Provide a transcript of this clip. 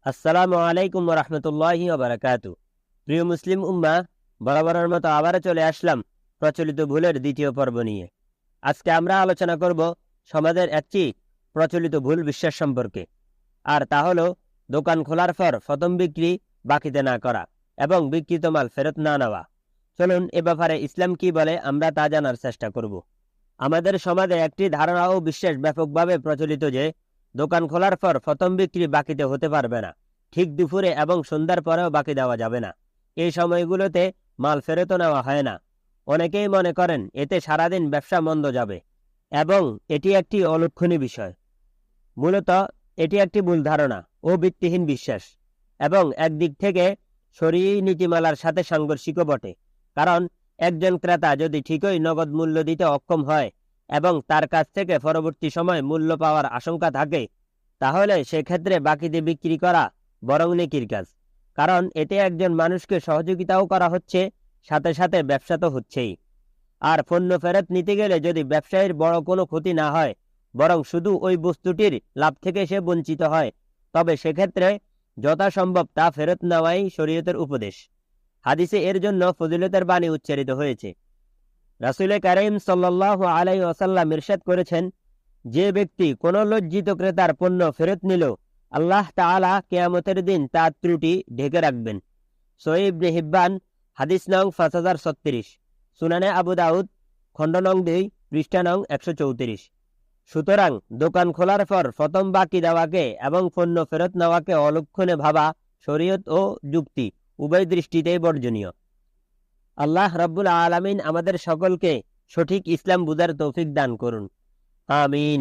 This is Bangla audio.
আসসালামু আলাইকুম ওয়া রাহমাতুল্লাহি ওয়া বারাকাতুহু। প্রিয় মুসলিম উম্মাহ, বরাবরের মতো আবারও চলে আসলাম প্রচলিত ভুলের দ্বিতীয় পর্ব নিয়ে। আজকে আমরা আলোচনা করব সমাজের একটি প্রচলিত ভুল বিশ্বাস সম্পর্কে। আর তা হলো দোকান খোলার পর প্রথম বিক্রি বাকিতে না করা এবং বিক্রিত মাল ফেরত না নেওয়া। চলুন এ ব্যাপারে ইসলাম কি বলে আমরা তা জানার চেষ্টা করব। আমাদের সমাজে একটি ধারণা ও বিশ্বাস ব্যাপকভাবে প্রচলিত যে দোকান খোলার পর প্রথম বিক্রি বাকিতে হতে পারবে না, ঠিক দুপুরে এবং সন্ধ্যার পরেও বাকি দেওয়া যাবে না। এই সময়গুলোতে মাল ফেরত নেওয়া হয় না। অনেকেই মনে করেন এতে সারাদিন ব্যবসা মন্দ যাবে এবং এটি একটি অলক্ষণীয় বিষয়। মূলত এটি একটি ভুল ধারণা ও ভিত্তিহীন বিশ্বাস এবং একদিক থেকে শরীয়ী নীতিমালার সাথে সাংঘর্ষিকও বটে। কারণ একজন ক্রেতা যদি ঠিকই নগদ মূল্য দিতে অক্ষম হয় এবং তার কাছ থেকে পরবর্তী সময় মূল্য পাওয়ার আশঙ্কা থাকে, তাহলে সেক্ষেত্রে বাকিতে বিক্রি করা বরং নেকির কাজ। কারণ এতে একজন মানুষকে সহযোগিতাও করা হচ্ছে, সাথে সাথে ব্যবসা তো হচ্ছেই। আর পণ্য ফেরত নিতে গেলে যদি ব্যবসায়ীর বড় কোনো ক্ষতি না হয়, বরং শুধু ওই বস্তুটির লাভ থেকে সে বঞ্চিত হয়, তবে সেক্ষেত্রে যথাসম্ভব তা ফেরত নেওয়াই শরীয়তের উপদেশ। হাদিসে এর জন্য ফজিলতের বাণী উচ্চারিত হয়েছে। রাসূল কারীম সাল্লাল্লাহু আলাইহি ওয়াসাল্লাম ইরশাদ করেছেন, যে ব্যক্তি কোনো লজ্জিত ক্রেতার পণ্য ফেরত নিল, আল্লাহ তাআলা কিয়ামতের দিন তার ত্রুটি ঢেকে রাখবেন। সহিহ ইবনে হিব্বান, হাদিস নং 5036, সুনানে আবু দাউদ, খণ্ড নং 2, পৃষ্ঠা নং 134। সুতরাং দোকান খোলার পর প্রথম বাকি দেওয়াকে এবং পণ্য ফেরত নেওয়াকে অলক্ষণে ভাবা শরীয়ত ও যুক্তি উভয় দৃষ্টিতেই বর্জনীয়। আল্লাহ রাব্বুল আলামিন আমাদের সকলকে সঠিক ইসলাম বুঝার তৌফিক দান করুন। আমিন।